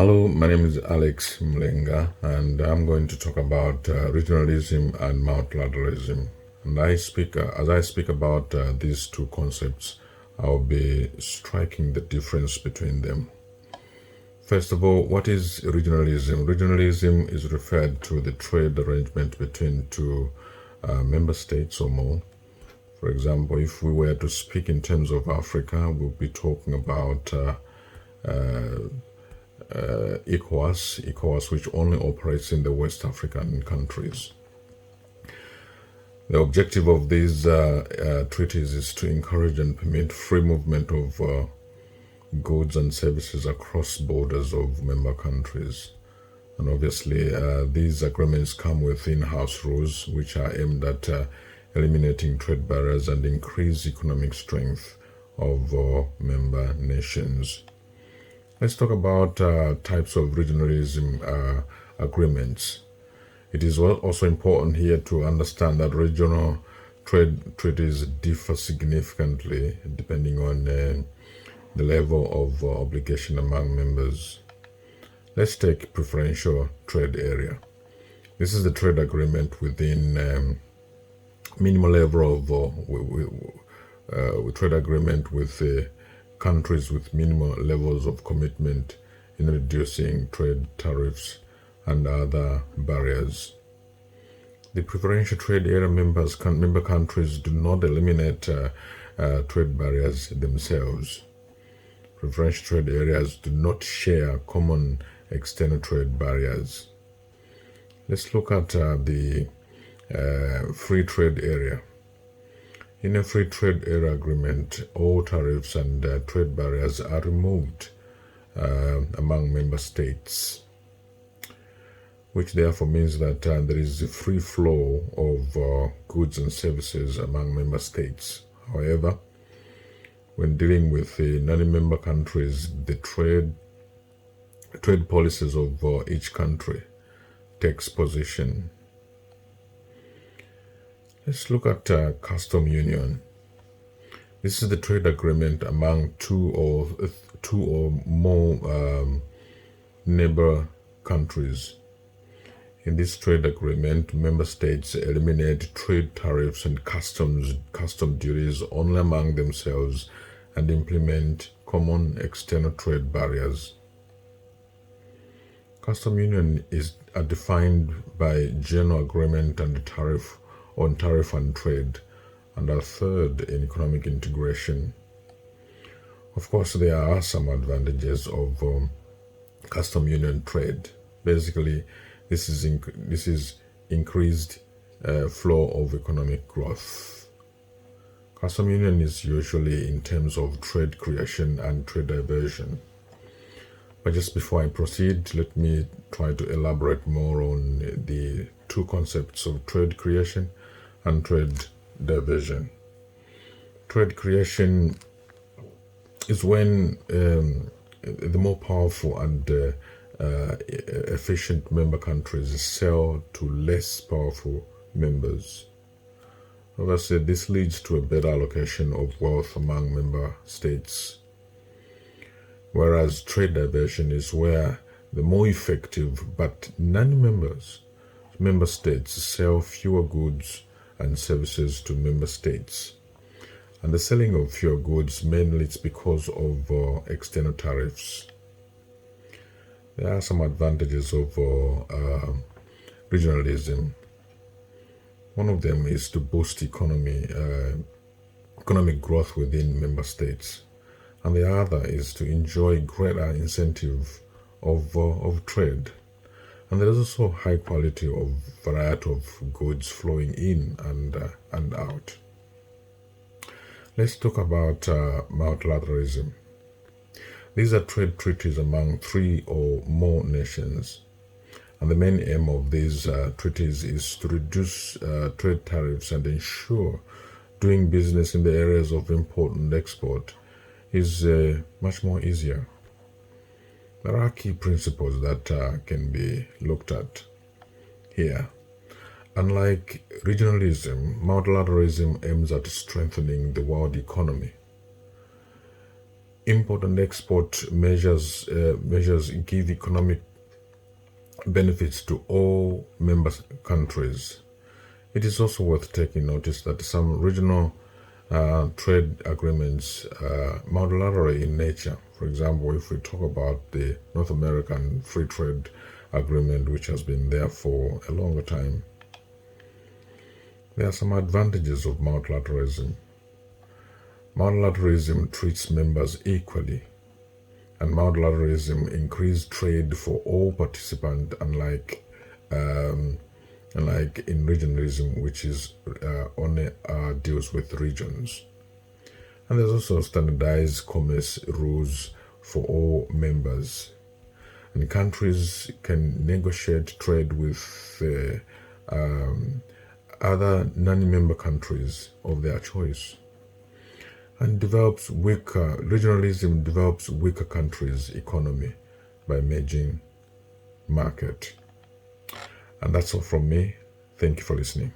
Hello, my name is Alex Mlenga, and I'm going to talk about regionalism and multilateralism. And as I speak about these two concepts, I'll be striking the difference between them. First of all, what is regionalism? Regionalism is referred to the trade arrangement between two member states or more. For example, if we were to speak in terms of Africa, we'll be talking about ECOWAS, which only operates in the West African countries. The objective of these treaties is to encourage and permit free movement of goods and services across borders of member countries. And obviously, these agreements come with in-house rules, which are aimed at eliminating trade barriers and increase economic strength of member nations. Let's talk about types of regionalism agreements. It is also important here to understand that regional trade treaties differ significantly depending on the level of obligation among members. Let's take preferential trade area. This is the trade agreement within minimal level of trade agreement with countries with minimal levels of commitment in reducing trade tariffs and other barriers. The preferential trade area member countries do not eliminate trade barriers themselves. Preferential trade areas do not share common external trade barriers. Let's look at the free trade area. In a free trade area agreement, all tariffs and trade barriers are removed among member states, which therefore means that there is a free flow of goods and services among member states. However, when dealing with non-member countries, the trade policies of each country takes position. Let's look at custom union. This is the trade agreement among two or more neighbor countries. In this trade agreement, member states eliminate trade tariffs and custom duties only among themselves and implement common external trade barriers. Custom union are defined by general agreement and tariff and trade, and a third in economic integration. Of course, there are some advantages of custom union trade. Basically, this is increased flow of economic growth. Custom union is usually in terms of trade creation and trade diversion. But just before I proceed, let me try to elaborate more on the two concepts of trade creation and trade diversion. Trade creation is when the more powerful and efficient member countries sell to less powerful members. Obviously, this leads to a better allocation of wealth among member states. Whereas trade diversion is where the more effective but member states sell fewer goods and services to member states. And the selling of fewer goods mainly it's because of external tariffs. There are some advantages of regionalism. One of them is to boost economic growth within member states, and the other is to enjoy greater incentive of trade. And there is also high quality of variety of goods flowing in and out. Let's talk about multilateralism. These are trade treaties among three or more nations. And the main aim of these treaties is to reduce trade tariffs and ensure doing business in the areas of import and export is much more easier. There are key principles that can be looked at here. Unlike regionalism, multilateralism aims at strengthening the world economy. Import and export measures give economic benefits to all member countries. It is also worth taking notice that some regional trade agreements are multilateral in nature. For example, if we talk about the North American Free Trade Agreement, which has been there for a longer time, there are some advantages of multilateralism. Multilateralism treats members equally, and multilateralism increases trade for all participants, unlike in regionalism, which is only deals with regions. And there's also standardized commerce rules for all members. And countries can negotiate trade with other non-member countries of their choice. And regionalism develops weaker countries' economy by merging market. And that's all from me. Thank you for listening.